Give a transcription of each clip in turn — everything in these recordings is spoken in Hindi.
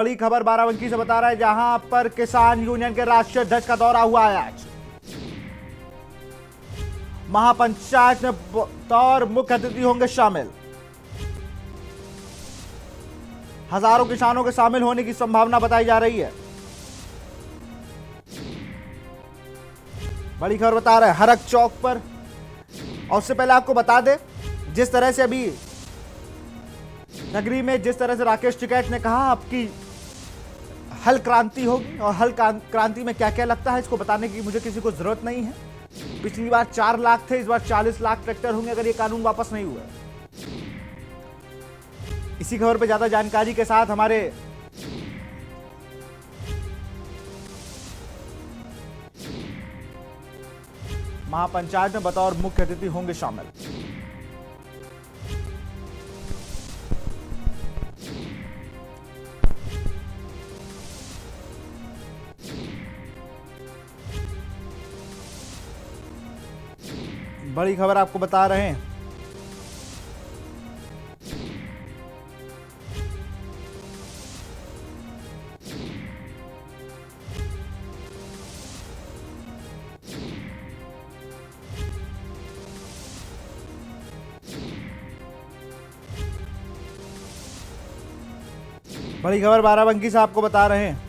बड़ी खबर बाराबंकी से बता रहा है, जहां पर किसान यूनियन के राष्ट्रीय अध्यक्ष का दौरा हुआ है। आज महापंचायत में बतौर मुख्य अतिथि होंगे शामिल। हजारों किसानों के शामिल होने की संभावना बताई जा रही है। बड़ी खबर बता रहा है हरक चौक पर। और उससे पहले आपको बता दें, जिस तरह से अभी नगरी में जिस तरह से राकेश टिकैत ने कहा आपकी हल क्रांति होगी, और हल क्रांति में क्या क्या लगता है इसको बताने की मुझे किसी को जरूरत नहीं है। पिछली बार 4 लाख थे, इस बार 40 लाख ट्रैक्टर होंगे अगर ये कानून वापस नहीं हुआ। इसी खबर पे ज्यादा जानकारी के साथ हमारे महापंचायत में बतौर मुख्य अतिथि होंगे शामिल। बड़ी खबर आपको बता रहे हैं, बड़ी खबर बाराबंकी से आपको बता रहे हैं।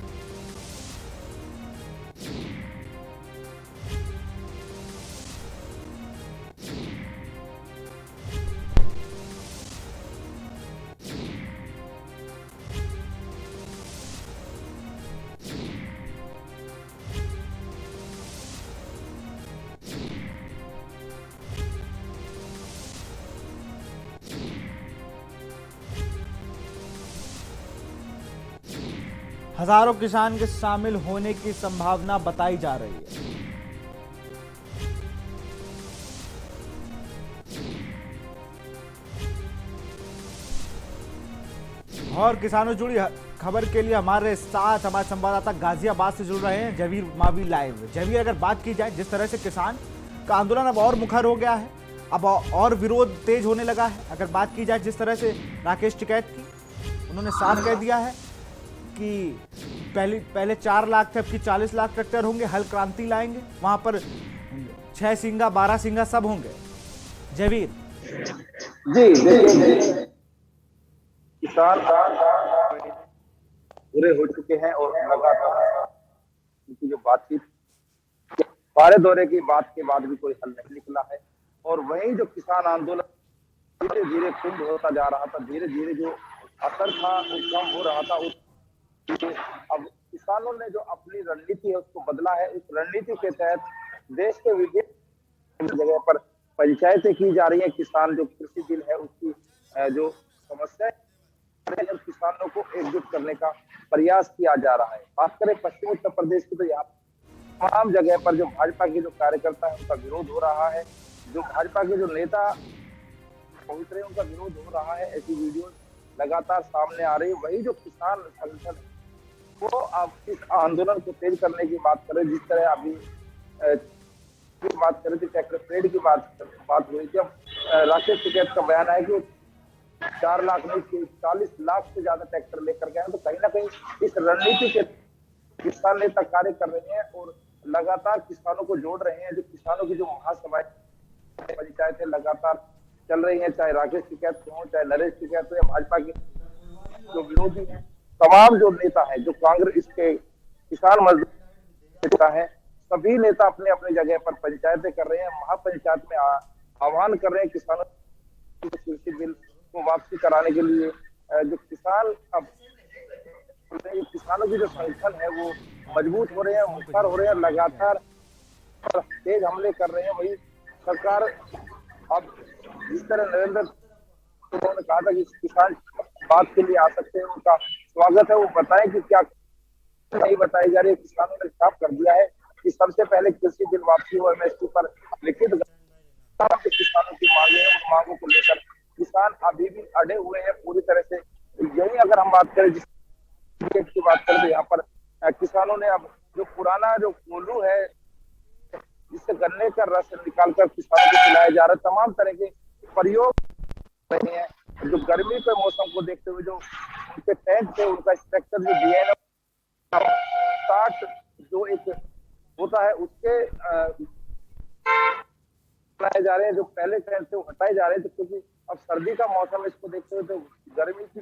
हजारों किसान के शामिल होने की संभावना बताई जा रही है। और किसानों जुड़ी खबर के लिए हमारे साथ हमारे संवाददाता गाजियाबाद से जुड़ रहे हैं जवीर मावी लाइव। जवीर, अगर बात की जाए जिस तरह से किसान का आंदोलन अब और मुखर हो गया है, अब और विरोध तेज होने लगा है। अगर बात की जाए जिस तरह से राकेश टिकैत की, उन्होंने साफ कह दिया है कि पहले 4 लाख थे, अब की 40 लाख ट्रैक्टर होंगे, हल क्रांति लाएंगे। वहां पर 6 सिंगा 12 सिंगा सब होंगे। जवीर जी देखिए, किसान पूरे हो चुके हैं और लगातार उनकी जो बातचीत बारे दौरे की बात के बाद भी कोई हल नहीं निकला है। और वहीं जो किसान आंदोलन धीरे धीरे कुंद होता जा रहा था, धीरे धीरे जो असर था वो कम हो रहा था। अब किसानों ने जो अपनी रणनीति है उसको बदला है। उस रणनीति के तहत देश के विभिन्न जगह पर पंचायतें की जा रही है। किसान जो कृषि बिल है उसकी जो समस्या है, किसानों को एकजुट करने का प्रयास किया जा रहा है। बात करें पश्चिम उत्तर प्रदेश की, तो यहाँ तमाम जगह पर जो भाजपा के जो कार्यकर्ता है उनका विरोध हो रहा है। जो भाजपा के जो नेता पहुंच रहे हैं उनका विरोध हो रहा है। ऐसी वीडियो लगातार सामने आ रही है। वही जो किसान संगठन है वो अब इस आंदोलन को तेज करने की बात करें। जिस तरह अभी बात करें थी ट्रैक्टर ट्रेड की बात हुई थी। अब राकेश टिकैत का बयान है कि 4 लाख नहीं 40 लाख से ज्यादा ट्रैक्टर लेकर गए हैं। तो कहीं ना कहीं इस रणनीति के किसान नेता कार्य कर रहे हैं और लगातार किसानों को जोड़ रहे हैं। जो किसानों की जो महासभाएं पंचायतें लगातार चल रही हैं, चाहे राकेश टिकैत हो, चाहे नरेश टिकैत हो, या भाजपा के जो विरोधी हैं, तमाम जो नेता है, जो कांग्रेस के किसान मजदूर नेता है, सभी नेता अपने अपने जगह पर पंचायतें कर रहे हैं। महापंचायत में आह्वान कर रहे हैं किसानों कृषि बिल को वापसी कराने के लिए। जो किसान अब किसानों की जो संगठन है वो मजबूत हो रहे हैं, मुखर हो रहे हैं, लगातार तेज हमले कर रहे हैं। वही सरकार अब जिस तरह नरेंद्र उन्होंने कहा था कि किसान बात के लिए आ सकते हैं, उनका स्वागत है। वो बताएं कि क्या नहीं बताई जा रही है। किसानों ने साफ कर दिया है कि सबसे पहले कृषि बिल वापसी हो, एमएसपी पर लिखित किसानों की मांगे हैं। उन मांगों को लेकर किसान अभी भी अड़े हुए हैं पूरी तरह से। यही अगर हम बात करें जिस की बात करें तो यहाँ पर किसानों ने अब जो पुराना जो कोल्हू है जिससे गन्ने का रस निकालकर किसानों को खिलाया जा रहा है, तमाम तरह के प्रयोग रहे हैं। जो गर्मी के मौसम को देखते हुए जो उनके टैंक थे, उनका स्ट्रक्चर जो दिया है 60 जो एक होता है उसके हटाए जा रहे हैं। जो पहले ट्रेंड थे वो हटाए जा रहे हैं, तो क्योंकि अब सर्दी का मौसम है, इसको देखते हुए तो गर्मी की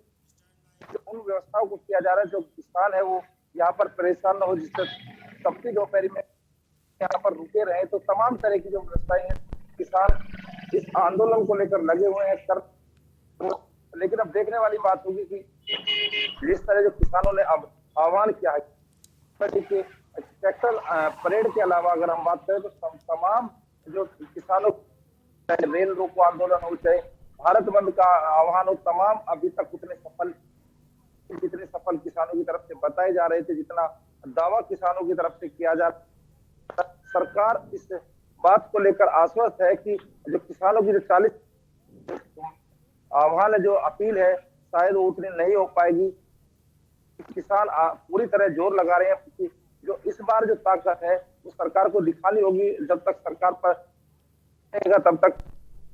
जो उन व्यवस्थाओं को किया जा रहा है, जो किसान है वो यहाँ पर परेशान न हो, जिससे तपती दोपहरी में यहाँ पर रुके रहे। तो तमाम तरह की जो व्यवस्थाएं हैं, किसान इस आंदोलन को लेकर लगे हुए हैं कर। लेकिन अब देखने वाली बात होगी कि जिस तरह जो किसानों ने अब आह्वान किया है, ट्रैक्टर परेड के अलावा अगर हम बात करें तो तमाम जो किसानों, चाहे रेल रोको आंदोलन हो, चाहे भारत बंद का आह्वान हो, तमाम अभी तक जितने सफल किसानों की तरफ से बताए जा रहे थे, जितना दावा किसानों की तरफ से किया जा रहा, सरकार इस बात को लेकर आश्वस्त है कि जो किसानों की जो 40 आह्वान है, जो अपील है, शायद वो उतनी नहीं हो पाएगी। किसान पूरी तरह जोर लगा रहे हैं कि जो इस बार जो ताकत है वो सरकार को दिखानी होगी। जब तक सरकार पर तब तक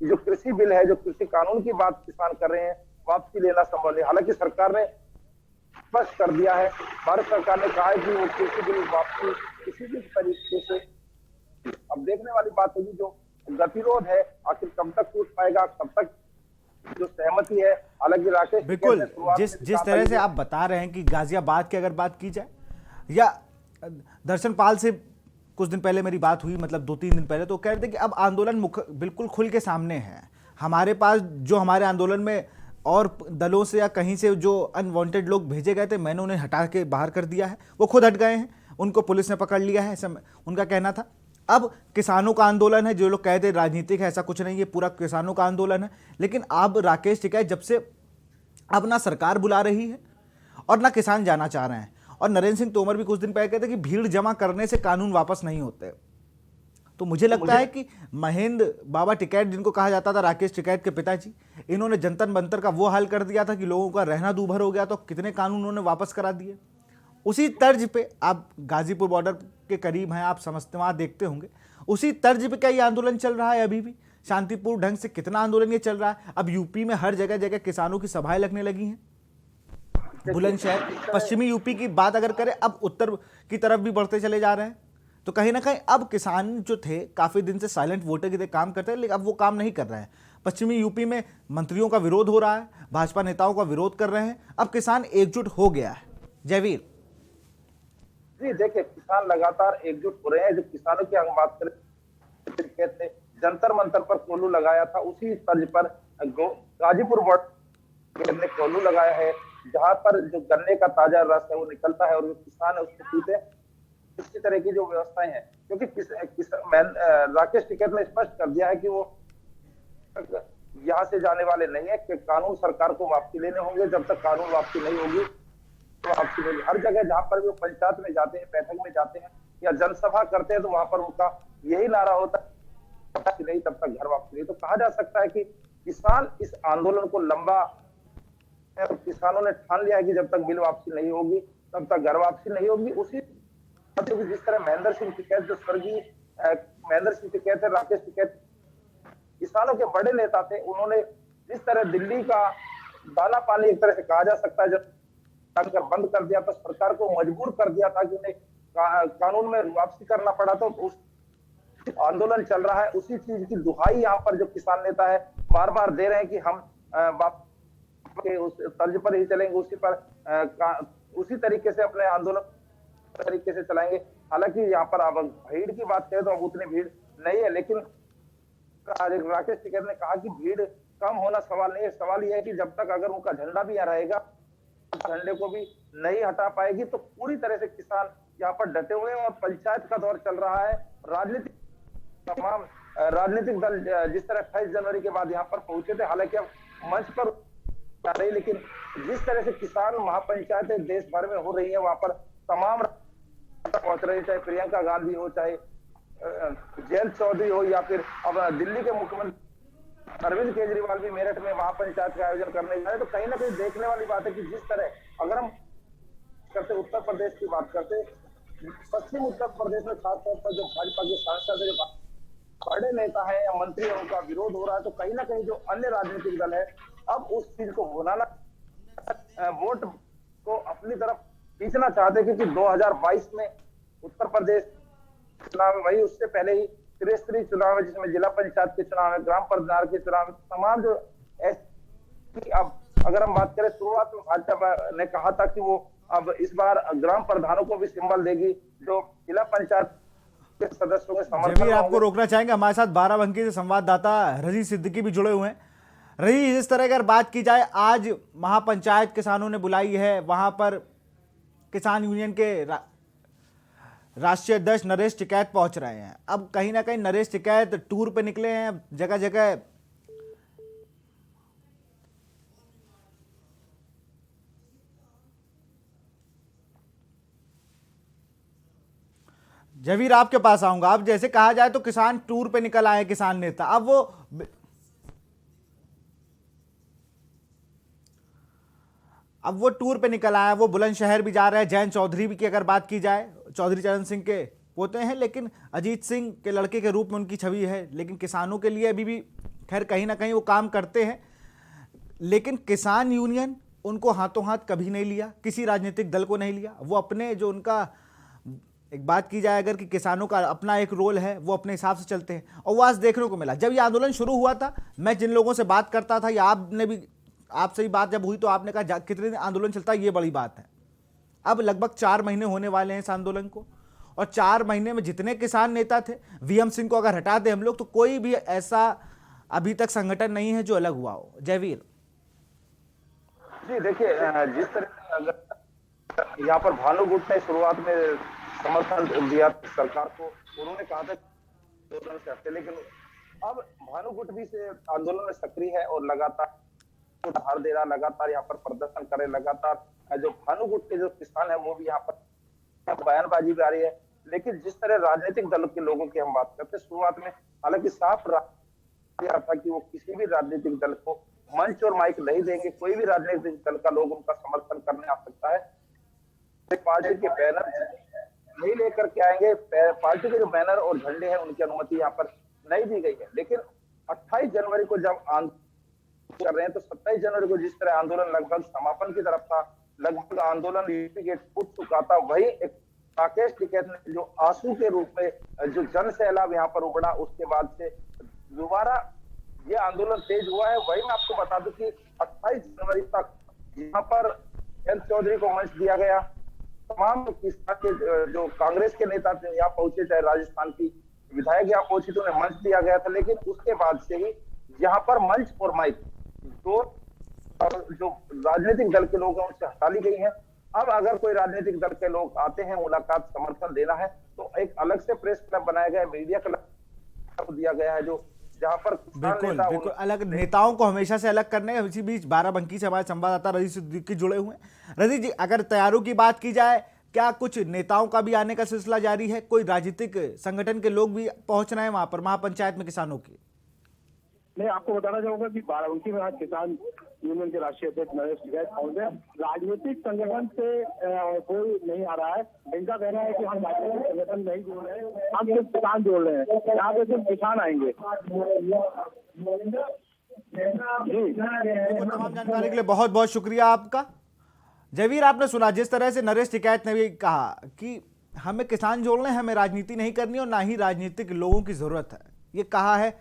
जो कृषि बिल है, जो कृषि कानून की बात किसान कर रहे हैं, वापसी लेना संभव नहीं। हालांकि सरकार ने स्पष्ट कर दिया है, भारत सरकार ने कहा है कि वो कृषि बिल वापसी किसी भी तरीके से, अब देखने वाली बात होगी जो गतिरोध है आखिर कब तक टूट पाएगा, कब तक जो सहमति है। हालांकि राकेश, बिल्कुल जिस तरह से आप बता रहे हैं कि गाजियाबाद की अगर बात की जाए, या दर्शन पाल से कुछ दिन पहले मेरी बात हुई, मतलब 2-3 दिन पहले, तो कह रहे थे कि अब आंदोलन बिल्कुल खुल के सामने है हमारे पास। जो हमारे आंदोलन में और दलों से या कहीं से जो अनवांटेड लोग भेजे गए थे, मैंने उन्हें हटा के बाहर कर दिया है, वो खुद हट गए हैं, उनको पुलिस ने पकड़ लिया है, ऐसा उनका कहना था। अब किसानों का आंदोलन है, जो लोग कहते हैं राजनीतिक है, ऐसा कुछ नहीं है, पूरा किसानों का आंदोलन है। लेकिन अब राकेश टिकैत, जब से अब ना सरकार बुला रही है और ना किसान जाना चाह रहे हैं, और नरेंद्र सिंह तोमर भी कुछ दिन पहले कहते कि भीड़ जमा करने से कानून वापस नहीं होते। तो मुझे लगता है कि महेंद्र बाबा टिकैत, जिनको कहा जाता था राकेश टिकैत के पिताजी, इन्होंने जंतर मंतर का वो हाल कर दिया था कि लोगों का रहना दूभर हो गया, तो कितने कानून उन्होंने वापस करा दिए। उसी तर्ज पे आप गाजीपुर बॉर्डर के करीब हैं, आप समझते वहाँ देखते होंगे, उसी तर्ज पे क्या ये आंदोलन चल रहा है अभी भी शांतिपूर्ण ढंग से? कितना आंदोलन ये चल रहा है। अब यूपी में हर जगह जगह किसानों की सभाएं लगने लगी हैं, बुलंदशहर, पश्चिमी यूपी की बात अगर करें, अब उत्तर की तरफ भी बढ़ते चले जा रहे हैं। तो कहीं ना कहीं अब किसान जो थे काफी दिन से साइलेंट वोटर की तरह काम करते हैं, लेकिन अब वो काम नहीं कर रहे हैं। पश्चिमी यूपी में मंत्रियों का विरोध हो रहा है, भाजपा नेताओं का विरोध कर रहे हैं, अब किसान एकजुट हो गया है। जयवीर जी, देखिए, किसान लगातार एकजुट हो रहे हैं। जो किसानों की हम बात करें, जंतर मंतर पर कोल्हू लगाया था, उसी तर्ज पर गाजीपुर बॉर्डर ने कोल्हू लगाया है, जहां पर जो गन्ने का ताजा रस है वो निकलता है और जो किसान है उसको पीते हैं। इसी तरह की जो व्यवस्थाएं हैं, क्योंकि राकेश टिकैत ने स्पष्ट कर दिया है कि वो यहाँ से जाने वाले नहीं है, कि कानून सरकार को वापसी लेने होंगे। जब तक कानून वापसी नहीं होगी तो वापसी नहीं। हर जगह जहां पर भी वो पंचायत में जाते हैं, बैठक में जाते हैं या जनसभा करते हैं, तो वहां पर उनका यही नारा होता है, नहीं तब तक घर वापसी नहीं। तो कहा जा सकता है कि किसान इस आंदोलन को लंबा, किसानों ने ठान लिया है कि जब तक बिल वापसी नहीं होगी तब तक घर वापसी नहीं होगी। उसी जिस तरह महेंद्र सिंह टिकैत, जो स्वर्गीय महेंद्र सिंह टिकैत है, राकेश टिकैत किसानों के बड़े नेता थे, उन्होंने जिस तरह दिल्ली का दाना पानी एक तरह से कहा जा सकता है, जब बंद कर दिया था, सरकार को मजबूर कर दिया था कि उन्हें कानून में वापसी करना पड़ा, तो उस आंदोलन चल रहा है। उसी चीज की दुहाई यहाँ पर जो किसान नेता है बार बार दे रहे हैं कि हम के उस तर्ज पर ही चलेंगे, उसी तरीके से अपने आंदोलन तरीके से चलाएंगे। हालांकि यहाँ पर अब भीड़ की बात करें तो अब उतनी भीड़ नहीं है, लेकिन राकेश टिकैत ने कहा कि भीड़ कम होना सवाल नहीं है, सवाल यह है कि जब तक अगर उनका झंडा भी यहाँ रहेगा, झंडे को भी नहीं हटा पाएगी, तो पूरी तरह से किसान यहाँ पर डटे हुए हैं। और पंचायत का दौर चल रहा है, तमाम राजनीतिक दल जिस तरह 28 जनवरी के बाद यहाँ पर पहुंचे थे, हालांकि अब मंच पर आ रही, लेकिन जिस तरह से किसान महापंचायतें देश भर में हो रही है, वहां पर तमाम पहुंच रही, चाहे प्रियंका गांधी हो, चाहे जयंत चौधरी हो, या फिर अब दिल्ली के मुख्यमंत्री अरविंद केजरीवाल भी मेरठ में महापंचायत का आयोजन करने जा रहे। तो कहीं ना कहीं देखने वाली बात है कि जिस तरह अगर हम करते उत्तर प्रदेश की बात करते, पश्चिम उत्तर प्रदेश में खासतौर पर जो भाजपा के सांसद है, जो बड़े नेता है या मंत्री है, उनका विरोध हो रहा है, तो कहीं ना कहीं जो अन्य राजनीतिक दल है अब उस चीज को भुनाना, वोट को अपनी तरफ खींचना चाहते, क्योंकि 2022 में उत्तर प्रदेश चुनाव, वही उससे पहले ही त्रिस्तरीय चुनाव है, जिसमें जिला पंचायत के चुनाव है, ग्राम पंचायत के चुनाव है, तमाम जो ऐसी, अब अगर हम बात करें, शुरुआत में भाजपा ने कहा था कि वो अब इस बार ग्राम प्रधानों को भी सिंबल देगी, जो जिला पंचायत के सदस्यों के समर्थन जबीर, में आपको होंगे। रोकना चाहेंगे, हमारे साथ बाराबंकी से संवाददाता रजी सिद्दीकी भी जुड़े हुए हैं। रजी, इस तरह अगर बात की जाए, आज महापंचायत किसानों ने बुलाई है, वहां पर किसान यूनियन के राष्ट्रीय अध्यक्ष नरेश टिकैत पहुंच रहे हैं। अब कहीं ना कहीं नरेश टिकैत टूर पे निकले हैं, जगह जगह जबीर आपके पास आऊंगा। अब जैसे कहा जाए तो किसान टूर पे निकल आए, किसान नेता, अब वो टूर पे निकल आया, वो बुलंदशहर भी जा रहे हैं। जयंत चौधरी भी की अगर बात की जाए, चौधरी चरण सिंह के पोते हैं, लेकिन अजीत सिंह के लड़के के रूप में उनकी छवि है, लेकिन किसानों के लिए अभी भी खैर कहीं ना कहीं वो काम करते हैं। लेकिन किसान यूनियन उनको हाथों हाथ कभी नहीं लिया, किसी राजनीतिक दल को नहीं लिया। वो अपने जो उनका, एक बात की जाए अगर, कि किसानों का अपना एक रोल है, वो अपने हिसाब से चलते हैं। और वो आज देखने को मिला जब ये आंदोलन शुरू हुआ था। मैं जिन लोगों से बात करता था, या आपने भी, आपसे ही बात जब हुई तो आपने कहा कितने दिन आंदोलन चलता है, ये बड़ी बात है। अब लगभग 4 महीने होने वाले हैं इस आंदोलन को, और 4 महीने में जितने किसान नेता थे, वीएम सिंह को अगर हटा दें हम लोग, तो कोई भी ऐसा अभी तक संगठन नहीं है जो अलग हुआ हो। जयवीर जी देखिए, जिस तरह से अगर यहाँ पर भानु गुट ने शुरुआत में समर्थन दिया सरकार को, उन्होंने कहा था आंदोलन से हटते, लेकिन अब भानु गुट भी से आंदोलन में सक्रिय है और लगातार उधार दे रहा, लगातार यहाँ पर प्रदर्शन करे, लगातार जो भानु गुट के जो किसान है वो भी यहाँ पर बयानबाजी भी आ रही है। लेकिन जिस तरह राजनीतिक दलों के लोगों की हम बात करते हैं, शुरुआत में हालांकि साफ रहा था कि वो किसी भी राजनीतिक दल को मंच और माइक नहीं देंगे, कोई भी राजनीतिक दल का लोग उनका समर्थन करने आ सकता है, पार्टी के बैनर नहीं लेकर के आएंगे, पार्टी के जो बैनर और झंडे हैं उनकी अनुमति यहाँ पर नहीं दी गई है। लेकिन 28 जनवरी को जब आंदोलन कर रहे हैं, तो 27 जनवरी को जिस तरह आंदोलन लगभग समापन की तरफ था, लगभग आंदोलन यूपी गेट फूट चुका था, वही एक राकेश टिकैत ने जो आंसू के रूप में जो जन सैलाब यहाँ पर उमड़ा, उसके बाद से दोबारा ये आंदोलन तेज हुआ है। वही मैं आपको बता दूं कि 28 जनवरी तक यहाँ पर जयंत चौधरी को मंच दिया गया, तमाम किसान के जो कांग्रेस के नेता थे यहाँ पहुंचे, चाहे राजस्थान की विधायक यहाँ पहुंची, तो उन्हें मंच दिया गया था। लेकिन उसके बाद से ही यहाँ पर मंच और माइक दो जो राजनीतिक दल के लोग हैं उनसे हटा ली गई है। अब अगर कोई राजनीतिक दल के लोग आते हैं, मुलाकात समर्थन देना है, तो एक अलग से प्रेस क्लब बनाया गया है, मीडिया क्लब दिया गया है, जो जहां पर बिल्कुल बिल्कुल अलग नेताओं को हमेशा से अलग करने। इसी बीच बाराबंकी से हमारे संवाददाता रजी सिद्दीकी जुड़े हुए हैं। रजी जी, अगर तैयारों की बात की जाए, क्या कुछ नेताओं का भी आने का सिलसिला जारी है? कोई राजनीतिक संगठन के लोग भी पहुंच रहे हैं वहां पर महापंचायत में किसानों की? मैं आपको बताना चाहूंगा कि बाराबंकी में आज किसान यूनियन के राष्ट्रीय अध्यक्ष नरेश टिकैत पहुंचे। राजनीतिक संगठन से कोई नहीं आ रहा है। इनका कहना है कि हम राजनीतिक संगठन नहीं जोड़ रहे हैं, हम सिर्फ किसान जोड़ रहे हैं, यहाँ पे सिर्फ किसान आएंगे। जी, तमाम जानकारी के लिए बहुत बहुत शुक्रिया आपका। जयवीर, आपने सुना जिस तरह से नरेश टिकैत ने भी कहा कि हमें किसान जोड़ने, हमें राजनीति नहीं करनी और ना ही राजनीतिक लोगों की जरूरत है, ये कहा है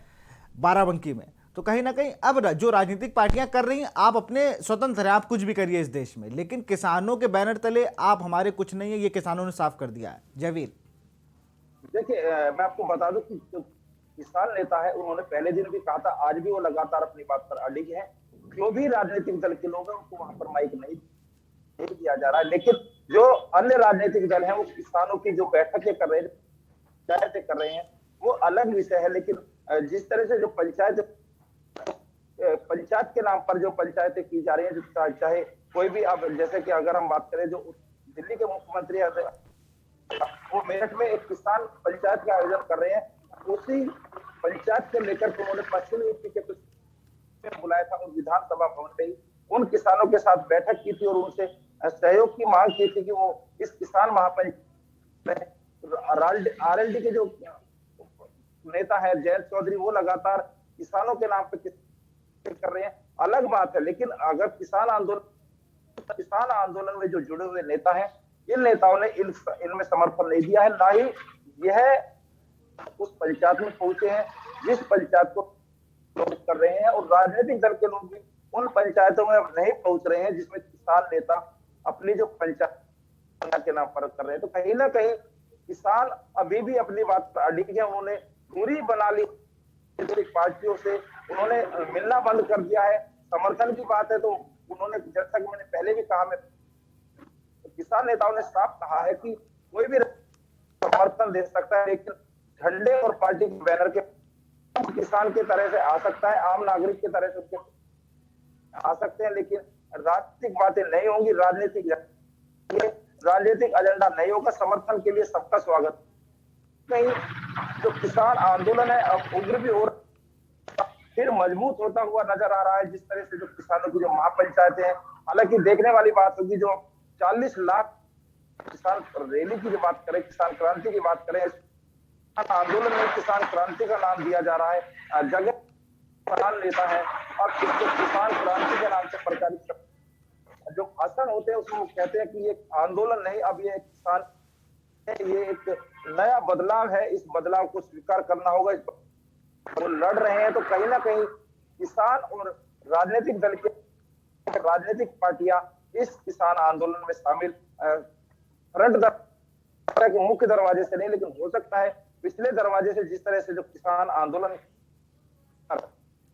बाराबंकी में। तो कहीं ना कहीं अब जो राजनीतिक पार्टियां कर रही हैं, आप अपने स्वतंत्र हैं, आप कुछ भी करिए इस देश में, लेकिन किसानों के बैनर तले आप हमारे कुछ नहीं है, ये किसानों ने साफ कर दिया है। जयवीर देखिए, मैं आपको बता दूं कि जो किसान नेता है उन्होंने पहले दिन भी कहा था, आज भी वो लगातार अपनी बात पर अडिग है। जो भी राजनीतिक दल के लोग हैं उनको वहां पर माइक नहीं दिया जा रहा है, लेकिन जो अन्य राजनीतिक दल है वो किसानों की जो बैठकें कर रहे हैं, पंचायतें कर रहे हैं, वो अलग विषय है। लेकिन जिस तरह से जो पंचायत के नाम पर जो पंचायतें की जा रही है, चाहे कोई भी, अब जैसे कि अगर हम बात करें, जो दिल्ली के मुख्यमंत्री वो मेरठ में एक किसान पंचायत का आयोजन कर रहे हैं, उसी पंचायत को लेकर उन्होंने पश्चिमी यूपी के कुछ बुलाया था और विधानसभा भवन में ही उन किसानों के साथ बैठक की थी और उनसे सहयोग की मांग की थी कि वो इस किसान महापंचायत आरएलडी के जो नेता है जयंत चौधरी, वो लगातार किसानों के नाम पे कर रहे हैं, अलग बात है, लेकिन अगर किसान आंदोलन में जो जुड़े हुए नेता हैं, इन नेताओं ने इनमें समर्थन नहीं दिया है, ना ही यह उस पंचायत में पहुंचे हैं जिस पंचायत को लोग कर रहे हैं, और राजनीतिक दल के लोग भी उन पंचायतों में नहीं पहुंच रहे हैं जिसमें किसान नेता अपनी जो पंचायत के नाम पर कर रहे हैं। तो कहीं ना कहीं किसान अभी भी अपनी बात पर अड़िग है। उन्होंने दूरी बना ली पार्टियों से, उन्होंने मिलना बंद कर दिया है। समर्थन की बात है तो उन्होंने, जैसा कि मैंने पहले भी कहा, मैं किसान नेताओं ने साफ कहा है कि कोई भी समर्थन दे सकता है, लेकिन झंडे और पार्टी के बैनर के किसान की तरह से आ सकता है, आम नागरिक की तरह से आ सकते हैं, लेकिन राजनीतिक बातें नहीं होंगी, राजनीतिक एजेंडा नहीं होगा। समर्थन के लिए सबका स्वागत। कहीं जो किसान आंदोलन है अब उग्र भी और फिर मजबूत होता हुआ नजर आ रहा है। जिस तरह से जो किसानों की जो महापंचायतें हैं, हालांकि देखने वाली बात होगी, जो 40 लाख किसान रैली की जो बात करें, किसान क्रांति की बात करें, आंदोलन में किसान क्रांति का नाम दिया जा रहा है, जगह किसान नेता है और इसको किसान क्रांति के नाम से प्रचारित जो भाषण होते हैं उसमें कहते हैं कि ये आंदोलन नहीं, अब ये किसान ये एक नया बदलाव है, इस बदलाव को स्वीकार करना होगा। वो लड़ रहे हैं तो कहीं ना कहीं किसान और राजनीतिक दल के राजनीतिक पार्टियां इस किसान आंदोलन में शामिल के मुख्य दरवाजे से नहीं, लेकिन हो सकता है पिछले दरवाजे से, जिस तरह से जो किसान आंदोलन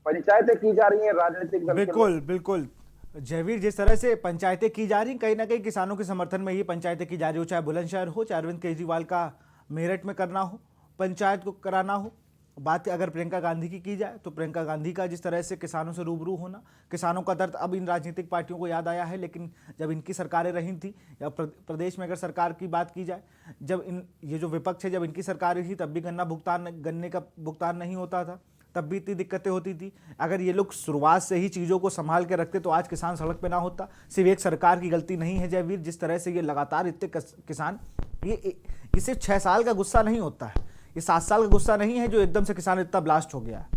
पंचायतें की जा रही हैं राजनीतिक दल। बिल्कुल बिल्कुल जयवीर, जिस तरह से पंचायतें की जा रही, कहीं ना कहीं किसानों के समर्थन में ये पंचायतें की जा रही हो, चाहे बुलंदशहर हो, चाहे अरविंद केजरीवाल का मेरठ में करना हो, पंचायत को कराना हो। बात अगर प्रियंका गांधी की जाए तो प्रियंका गांधी का जिस तरह से किसानों से रूबरू होना, किसानों का दर्द अब इन राजनीतिक पार्टियों को याद आया है, लेकिन जब इनकी सरकारें रही थी, या प्रदेश में अगर सरकार की बात की जाए, जब ये जो विपक्ष है, जब इनकी सरकारें थी तब भी गन्ने का भुगतान नहीं होता था, तब भी इतनी दिक्कतें होती थी। अगर ये लोग शुरुआत से ही चीज़ों को संभाल के रखते तो आज किसान सड़क पे ना होता। सिर्फ एक सरकार की गलती नहीं है जयवीर, जिस तरह से ये लगातार इतने किसान, ये सिर्फ 6 साल का गुस्सा नहीं होता है, ये 7 साल का गुस्सा नहीं है जो एकदम से किसान इतना ब्लास्ट हो गया है।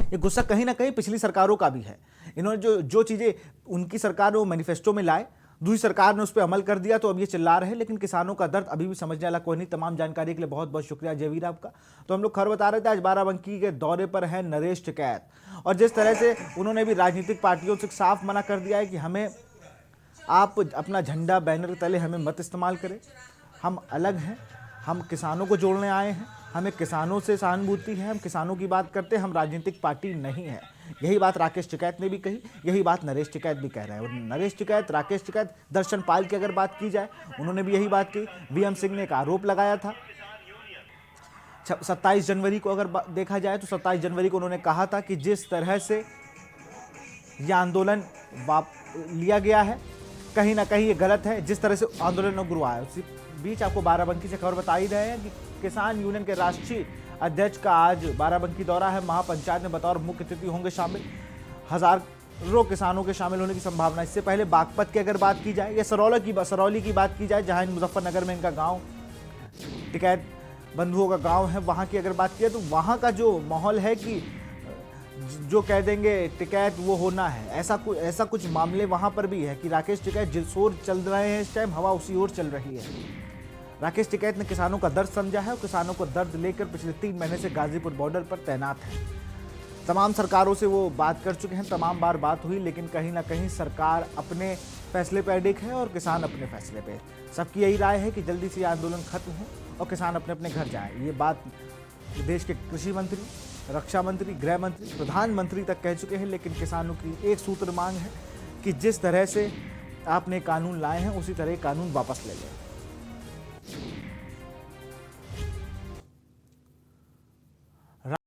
ये गुस्सा कहीं ना कहीं पिछली सरकारों का भी है। इन्होंने जो चीज़ें उनकी सरकार ने मैनिफेस्टो में लाए, दूसरी सरकार ने उस पर अमल कर दिया तो अब ये चिल्ला रहे हैं, लेकिन किसानों का दर्द अभी भी समझने वाला कोई नहीं। तमाम जानकारी के लिए बहुत बहुत शुक्रिया जयवीर आपका। तो हम लोग खबर बता रहे थे, आज बाराबंकी के दौरे पर है नरेश टिकैत, और जिस तरह से उन्होंने भी राजनीतिक पार्टियों से साफ मना कर दिया है कि हमें आप अपना झंडा बैनर तले हमें मत इस्तेमाल करें, हम अलग हैं, हम किसानों को जोड़ने आए हैं, हमें किसानों से सहानुभूति है, हम किसानों की बात करते हैं, हम राजनीतिक पार्टी नहीं है। यही बात राकेश टिकैत ने भी कही, यही बात नरेश टिकैत भी कह रहे हैं। और नरेश टिकैत, राकेश टिकैत, दर्शन पाल की अगर बात की जाए, उन्होंने भी यही बात की। वीएम सिंह ने एक आरोप लगाया था 27 जनवरी को, अगर देखा जाए तो 27 जनवरी को उन्होंने कहा था कि जिस तरह से यह आंदोलन लिया गया है, कहीं ना कहीं ये गलत है, जिस तरह से आंदोलन उग्र हुआ है। उसी बीच आपको बाराबंकी से खबर बता ही रहे हैं कि किसान यूनियन के राष्ट्रीय अध्यक्ष का आज बाराबंकी दौरा है। महापंचायत में बतौर मुख्य अतिथि होंगे शामिल, हजारों किसानों के शामिल होने की संभावना। इससे पहले बागपत की अगर बात की जाए या सरौली की बात की जाए, जहां मुजफ्फरनगर में इनका गांव, टिकैत बंधुओं का गांव है, वहां की अगर बात की जाए तो वहां का जो माहौल है कि जो कह देंगे टिकैत वो होना है, ऐसा कुछ मामले वहां पर भी है कि राकेश टिकैत जिस ओर चल रहे हैं इस टाइम, हवा उसी ओर चल रही है। राकेश टिकैत ने किसानों का दर्द समझा है और किसानों को दर्द लेकर पिछले 3 महीने से गाजीपुर बॉर्डर पर तैनात है। तमाम सरकारों से वो बात कर चुके हैं, तमाम बार बात हुई, लेकिन कहीं ना कहीं सरकार अपने फैसले पर अडिग है और किसान अपने फैसले पे। सबकी यही राय है कि जल्दी से ये आंदोलन खत्म हो और किसान अपने अपने घर जाएं। ये बात देश के कृषि मंत्री, रक्षा मंत्री, गृह मंत्री, प्रधानमंत्री तक कह चुके हैं, लेकिन किसानों की एक सूत्र मांग है कि जिस तरह से आपने कानून लाए हैं उसी तरह कानून वापस ले लें।